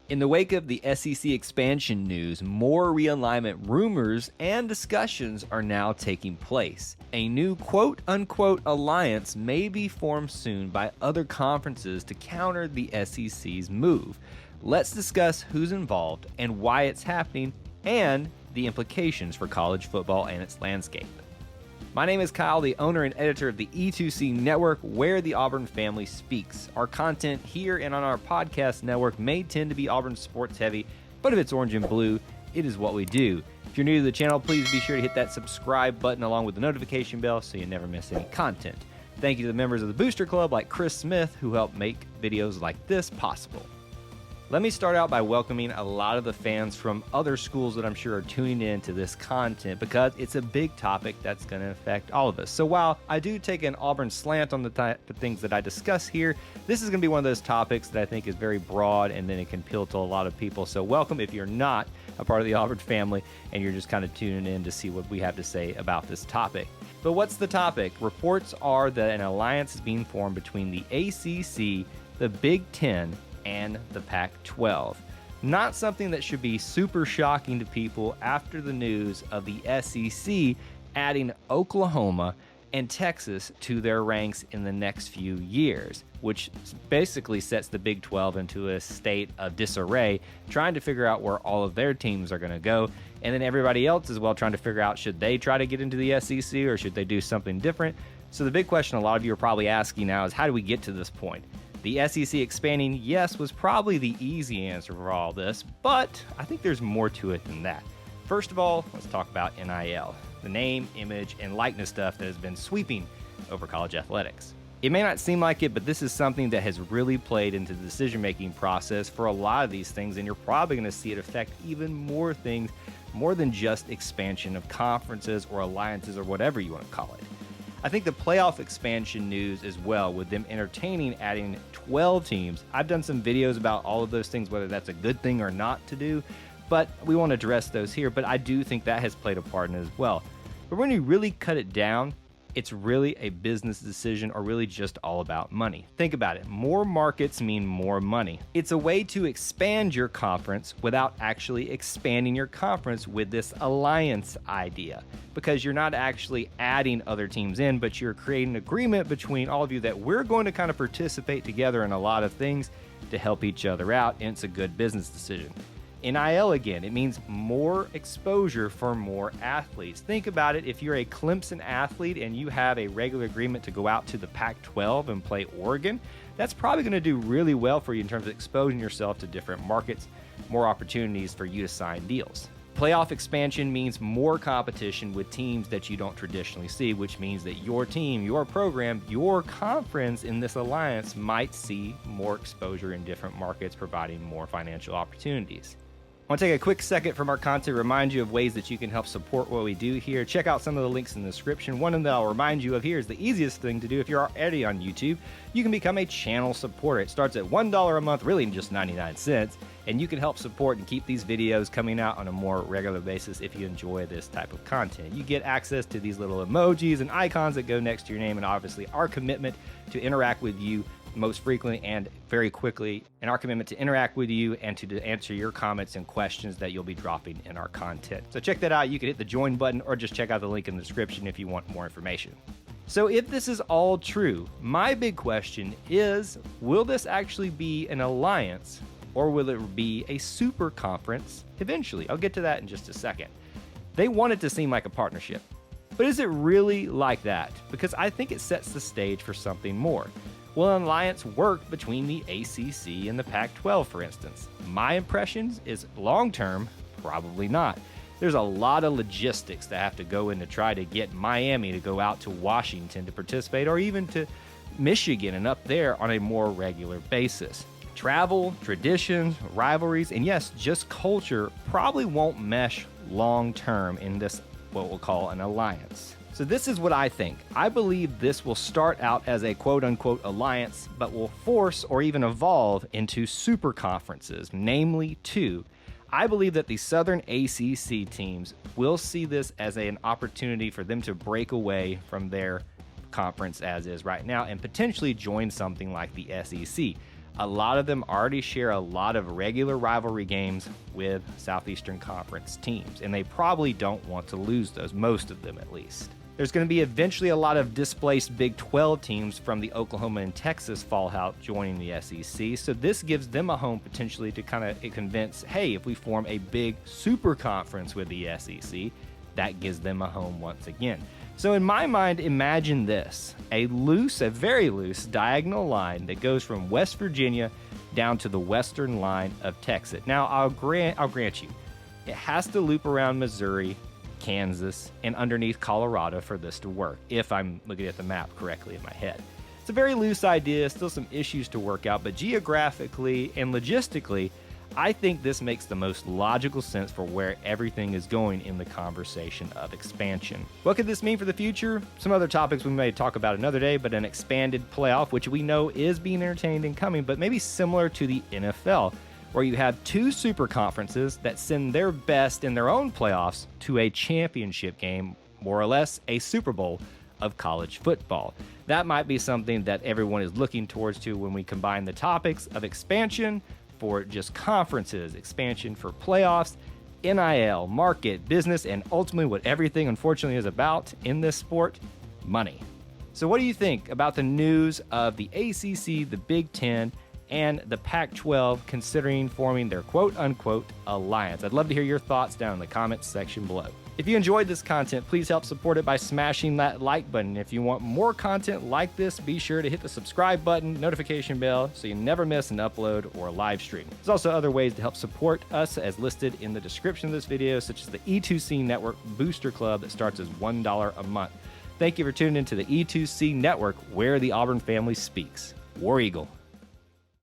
In the wake of the SEC expansion news, more realignment rumors and discussions are now taking place. A new quote-unquote alliance may be formed soon by other conferences to counter the SEC's move. Let's discuss who's involved and why it's happening and the implications for college football and its landscape. My name is Kyle, the owner and editor of the E2C Network, where the Auburn family speaks. Our content here and on our podcast network may tend to be Auburn sports heavy, but if it's orange and blue, it is what we do. If you're new to the channel, please be sure to hit that subscribe button along with the notification bell so you never miss any content. Thank you to the members of the Booster Club like Chris Smith who help make videos like this possible. Let me start out by welcoming a lot of the fans from other schools that I'm sure are tuning in to this content because it's a big topic that's going to affect all of us. So while I do take an Auburn slant on the things that I discuss here, this is going to be one of those topics that I think is very broad and then it can appeal to a lot of people. So welcome if you're not a part of the Auburn family and you're just kind of tuning in to see what we have to say about this topic. But what's the topic? Reports are that an alliance is being formed between the ACC, the Big Ten, and the Pac-12. Not something that should be super shocking to people after the news of the SEC adding Oklahoma and Texas to their ranks in the next few years, which basically sets the Big 12 into a state of disarray, trying to figure out where all of their teams are going to go. And then everybody else as well trying to figure out, should they try to get into the SEC or should they do something different? So the big question a lot of you are probably asking now is, how do we get to this point? The SEC expanding, yes, was probably the easy answer for all this, but I think there's more to it than that. First of all, let's talk about NIL, the name, image, and likeness stuff that has been sweeping over college athletics. It may not seem like it, but this is something that has really played into the decision-making process for a lot of these things, and you're probably going to see it affect even more things, more than just expansion of conferences or alliances or whatever you want to call it. I think the playoff expansion news as well, with them entertaining adding 12 teams. I've done some videos about all of those things, whether that's a good thing or not to do, but we won't address those here. But I do think that has played a part in it as well. But when you really cut it down, it's really a business decision or really just all about money. Think about it. More markets mean more money. It's a way to expand your conference without actually expanding your conference with this alliance idea, because you're not actually adding other teams in, but you're creating an agreement between all of you that we're going to kind of participate together in a lot of things to help each other out, and it's a good business decision. NIL again, it means more exposure for more athletes. Think about it. If you're a Clemson athlete and you have a regular agreement to go out to the Pac-12 and play Oregon, that's probably going to do really well for you in terms of exposing yourself to different markets, more opportunities for you to sign deals. Playoff expansion means more competition with teams that you don't traditionally see, which means that your team, your program, your conference in this alliance might see more exposure in different markets, providing more financial opportunities. I want to take a quick second from our content to remind you of ways that you can help support what we do here. Check out some of the links in the description. One of them that I'll remind you of here is the easiest thing to do if you're already on YouTube. You can become a channel supporter. It starts at $1 a month, really just 99 cents, and you can help support and keep these videos coming out on a more regular basis if you enjoy this type of content. You get access to these little emojis and icons that go next to your name, and obviously our commitment to interact with you most frequently and very quickly, and our commitment to interact with you and to answer your comments and questions that you'll be dropping in our content. So check that out. You can hit the join button or just check out the link in the description if you want more information. So if this is all true, my big question is, will this actually be an alliance or will it be a super conference eventually? I'll get to that in just a second. They want it to seem like a partnership, but is it really like that? Because I think it sets the stage for something more. Will an alliance work between the ACC and the Pac-12, for instance? My impressions is long-term, probably not. There's a lot of logistics that have to go in to try to get Miami to go out to Washington to participate, or even to Michigan and up there on a more regular basis. Travel, traditions, rivalries, and yes, just culture probably won't mesh long-term in this, what we'll call an alliance. So this is what I think. I believe this will start out as a quote-unquote alliance, but will force or even evolve into super conferences, namely two. I believe that the Southern ACC teams will see this as an opportunity for them to break away from their conference as is right now and potentially join something like the SEC. A lot of them already share a lot of regular rivalry games with Southeastern Conference teams, and they probably don't want to lose those, most of them at least. There's going to be eventually a lot of displaced Big 12 teams from the Oklahoma and Texas fallout joining the SEC, so this gives them a home potentially to kind of convince, hey, if we form a big super conference with the SEC, that gives them a home once again. So in my mind, imagine this, a very loose diagonal line that goes from West Virginia down to the western line of Texas. Now, I'll grant you, it has to loop around Missouri, Kansas, and underneath Colorado for this to work, if I'm looking at the map correctly in my head. It's a very loose idea, still some issues to work out, but geographically and logistically, I think this makes the most logical sense for where everything is going in the conversation of expansion. What could this mean for the future? Some other topics we may talk about another day, but an expanded playoff, which we know is being entertained and coming, but maybe similar to the NFL, where you have two super conferences that send their best in their own playoffs to a championship game, more or less a Super Bowl of college football. That might be something that everyone is looking towards to when we combine the topics of expansion for just conferences, expansion for playoffs, NIL, market, business, and ultimately what everything unfortunately is about in this sport, money. So what do you think about the news of the ACC, the Big Ten, and the Pac-12 considering forming their quote-unquote alliance? I'd love to hear your thoughts down in the comments section below. If you enjoyed this content, please help support it by smashing that like button. If you want more content like this, be sure to hit the subscribe button, notification bell, so you never miss an upload or a live stream. There's also other ways to help support us as listed in the description of this video, such as the E2C Network Booster Club that starts as $1 a month. Thank you for tuning into the E2C Network, where the Auburn family speaks. War Eagle.